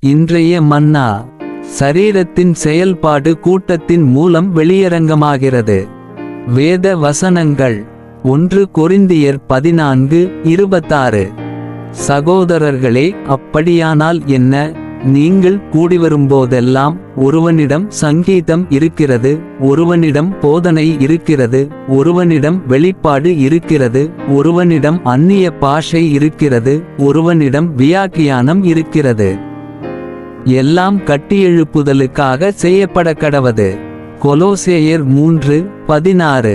இன்றைய மன்னா. சரீரத்தின் செயல்பாடு கூட்டத்தின் மூலம் வெளியரங்கமாகிறது. வேத வசனங்கள் 1 கொரிந்தியர் 14:26. சகோதரர்களே, அப்படியானால் என்ன? நீங்கள் கூடிவரும்போதெல்லாம் ஒருவனிடம் சங்கீதம் இருக்கிறது, ஒருவனிடம் போதனை இருக்கிறது, ஒருவனிடம் வெளிப்பாடு இருக்கிறது, ஒருவனிடம் அந்நிய பாஷை இருக்கிறது, ஒருவனிடம் வியாக்கியானம் இருக்கிறது. எல்லாம் கட்டியெழுப்புதலுக்காக செய்யப்படக்கடவது. கொலோசேயர் 3:16.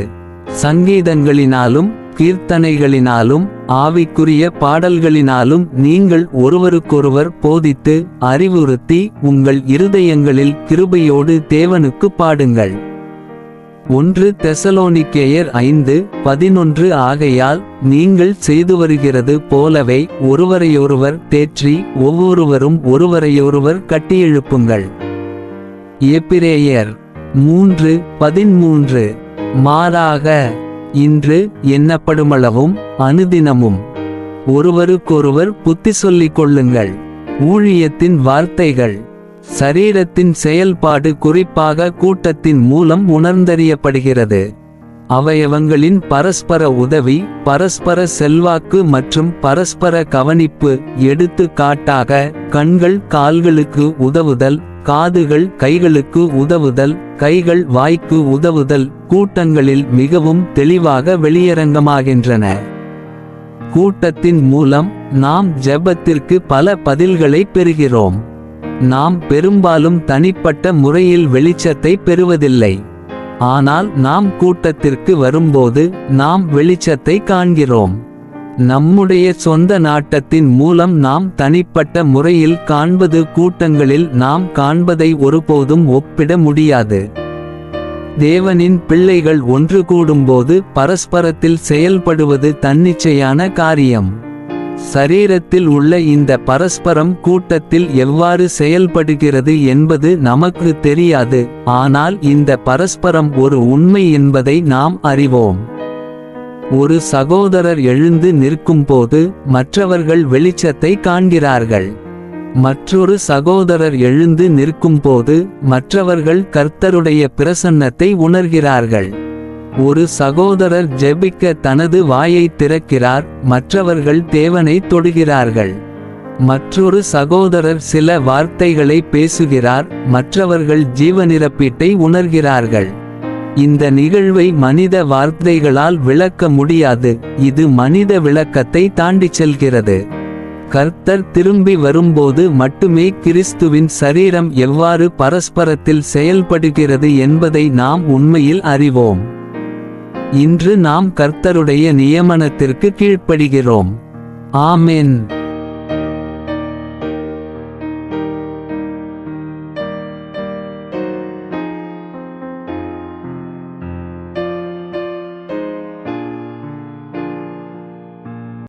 சங்கீதங்களினாலும் கீர்த்தனைகளினாலும் ஆவிக்குரிய பாடல்களினாலும் நீங்கள் ஒருவருக்கொருவர் போதித்து அறிவுறுத்தி உங்கள் இருதயங்களில் கிருபையோடு தேவனுக்கு பாடுங்கள். 1 தெசலோனிக்கேயர் 5:11. ஆகையால் நீங்கள் செய்து வருகிறது போலவே ஒருவரையொருவர் தேற்றி ஒவ்வொருவரும் ஒருவரையொருவர் கட்டியெழுப்புங்கள். எபிரேயர் 3:13. மாறாக இன்று எண்ணப்படுமளவும் அனுதினமும் ஒருவருக்கொருவர் புத்தி சொல்லிக் கொள்ளுங்கள். ஊழியத்தின் வார்த்தைகள். சரீரத்தின் செயல்பாடு குறிப்பாக கூட்டத்தின் மூலம் உணர்ந்தறியப்படுகிறது. அவயவங்களின் பரஸ்பர உதவி, பரஸ்பர செல்வாக்கு மற்றும் பரஸ்பர கவனிப்பு. எடுத்துக்காட்டாக, கண்கள் கால்களுக்கு உதவுதல், காதுகள் கைகளுக்கு உதவுதல், கைகள் வாய்க்கு உதவுதல் கூட்டங்களில் மிகவும் தெளிவாக வெளியரங்கமாகின்றன. கூட்டத்தின் மூலம் நாம் ஜெபத்திற்கு பல பதில்களை பெறுகிறோம். நாம் பெரும்பாலும் தனிப்பட்ட முறையில் வெளிச்சத்தை பெறுவதில்லை. ஆனால் நாம் கூட்டத்திற்கு வரும்போது நாம் வெளிச்சத்தை காண்கிறோம். நம்முடைய சொந்த நாட்டத்தின் மூலம் நாம் தனிப்பட்ட முறையில் காண்பது கூட்டங்களில் நாம் காண்பதை ஒருபோதும் ஒப்பிட முடியாது. தேவனின் பிள்ளைகள் ஒன்று கூடும்போது பரஸ்பரத்தில் செயல்படுவது தன்னிச்சையான காரியம். சரீரத்தில் உள்ள இந்த பரஸ்பரம் கூட்டத்தில் எவ்வாறு செயல்படுகிறது என்பது நமக்கு தெரியாது. ஆனால் இந்த பரஸ்பரம் ஒரு உண்மை என்பதை நாம் அறிவோம். ஒரு சகோதரர் எழுந்து நிற்கும்போது மற்றவர்கள் வெளிச்சத்தை காண்கிறார்கள். மற்றொரு சகோதரர் எழுந்து நிற்கும்போது மற்றவர்கள் கர்த்தருடைய பிரசன்னத்தை உணர்கிறார்கள். ஒரு சகோதரர் ஜெபிக்க தனது வாயை திறக்கிறார், மற்றவர்கள் தேவனை தொடுகிறார்கள். மற்றொரு சகோதரர் சில வார்த்தைகளை பேசுகிறார், மற்றவர்கள் ஜீவனிரப்பீட்டை உணர்கிறார்கள். இந்த நிகழ்வை மனித வார்த்தைகளால் விளக்க முடியாது, இது மனித விளக்கத்தை தாண்டிச் செல்கிறது. கர்த்தர் திரும்பி வரும்போது மட்டுமே கிறிஸ்துவின் சரீரம் எவ்வாறு பரஸ்பரத்தில் செயல்படுகிறது என்பதை நாம் உண்மையில் அறிவோம். இன்று நாம் கர்த்தருடைய நியமனத்திற்கு கீழ்ப்படுகிறோம். ஆமென்.